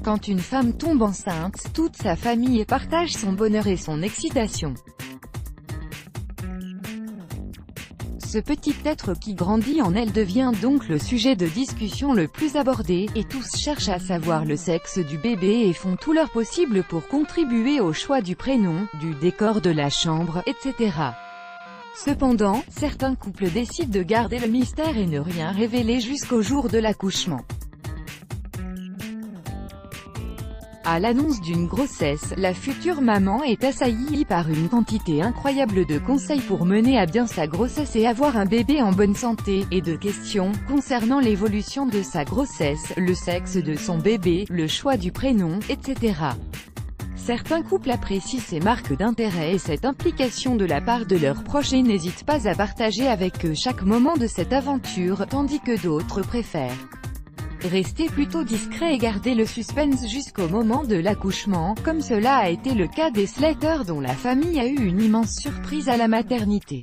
Quand une femme tombe enceinte, toute sa famille partage son bonheur et son excitation. Ce petit être qui grandit en elle devient donc le sujet de discussion le plus abordé, et tous cherchent à savoir le sexe du bébé et font tout leur possible pour contribuer au choix du prénom, du décor de la chambre, etc. Cependant, certains couples décident de garder le mystère et ne rien révéler jusqu'au jour de l'accouchement. À l'annonce d'une grossesse, la future maman est assaillie par une quantité incroyable de conseils pour mener à bien sa grossesse et avoir un bébé en bonne santé, et de questions concernant l'évolution de sa grossesse, le sexe de son bébé, le choix du prénom, etc. Certains couples apprécient ces marques d'intérêt et cette implication de la part de leurs proches et n'hésitent pas à partager avec eux chaque moment de cette aventure, tandis que d'autres préfèrent rester plutôt discret et garder le suspense jusqu'au moment de l'accouchement, comme cela a été le cas des Slater dont la famille a eu une immense surprise à la maternité.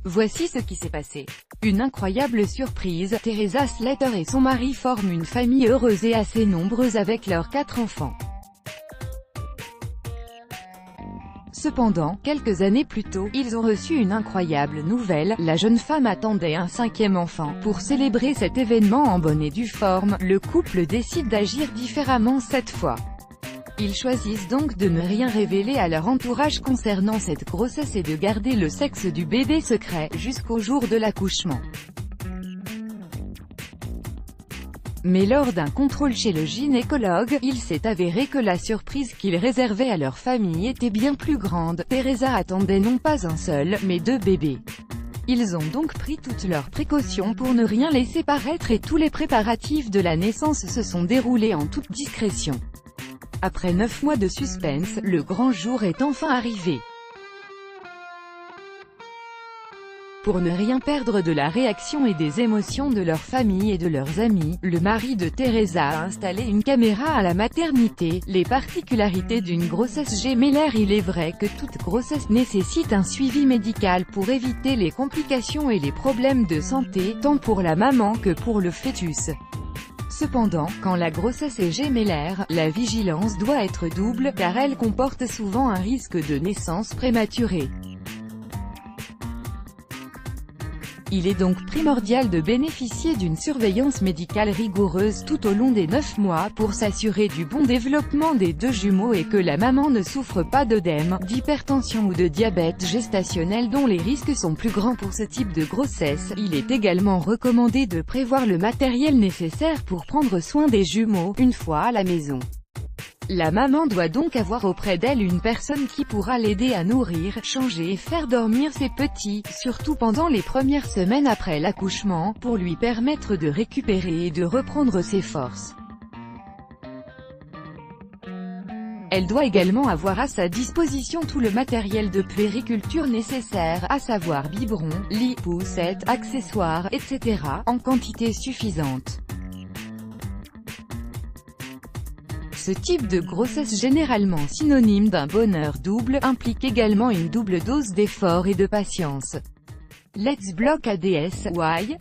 Voici ce qui s'est passé. Une incroyable surprise, Teresa Slater et son mari forment une famille heureuse et assez nombreuse avec leurs 4 enfants. Cependant, quelques années plus tôt, ils ont reçu une incroyable nouvelle, la jeune femme attendait un 5e enfant. Pour célébrer cet événement en bonne et due forme, le couple décide d'agir différemment cette fois. Ils choisissent donc de ne rien révéler à leur entourage concernant cette grossesse et de garder le sexe du bébé secret, jusqu'au jour de l'accouchement. Mais lors d'un contrôle chez le gynécologue, il s'est avéré que la surprise qu'ils réservaient à leur famille était bien plus grande. Teresa attendait non pas un seul, mais 2 bébés. Ils ont donc pris toutes leurs précautions pour ne rien laisser paraître et tous les préparatifs de la naissance se sont déroulés en toute discrétion. Après 9 mois de suspense, le grand jour est enfin arrivé. Pour ne rien perdre de la réaction et des émotions de leur famille et de leurs amis, le mari de Teresa a installé une caméra à la maternité. Les particularités d'une grossesse gémellaire. Il est vrai que toute grossesse nécessite un suivi médical pour éviter les complications et les problèmes de santé, tant pour la maman que pour le fœtus. Cependant, quand la grossesse est gémellaire, la vigilance doit être double, car elle comporte souvent un risque de naissance prématurée. Il est donc primordial de bénéficier d'une surveillance médicale rigoureuse tout au long des 9 mois pour s'assurer du bon développement des 2 jumeaux et que la maman ne souffre pas d'œdème, d'hypertension ou de diabète gestationnel dont les risques sont plus grands pour ce type de grossesse. Il est également recommandé de prévoir le matériel nécessaire pour prendre soin des jumeaux, une fois à la maison. La maman doit donc avoir auprès d'elle une personne qui pourra l'aider à nourrir, changer et faire dormir ses petits, surtout pendant les premières semaines après l'accouchement, pour lui permettre de récupérer et de reprendre ses forces. Elle doit également avoir à sa disposition tout le matériel de puériculture nécessaire, à savoir biberon, lit, poussette, accessoires, etc., en quantité suffisante. Ce type de grossesse généralement synonyme d'un bonheur double, implique également une double dose d'effort et de patience. Let's block ADS, why?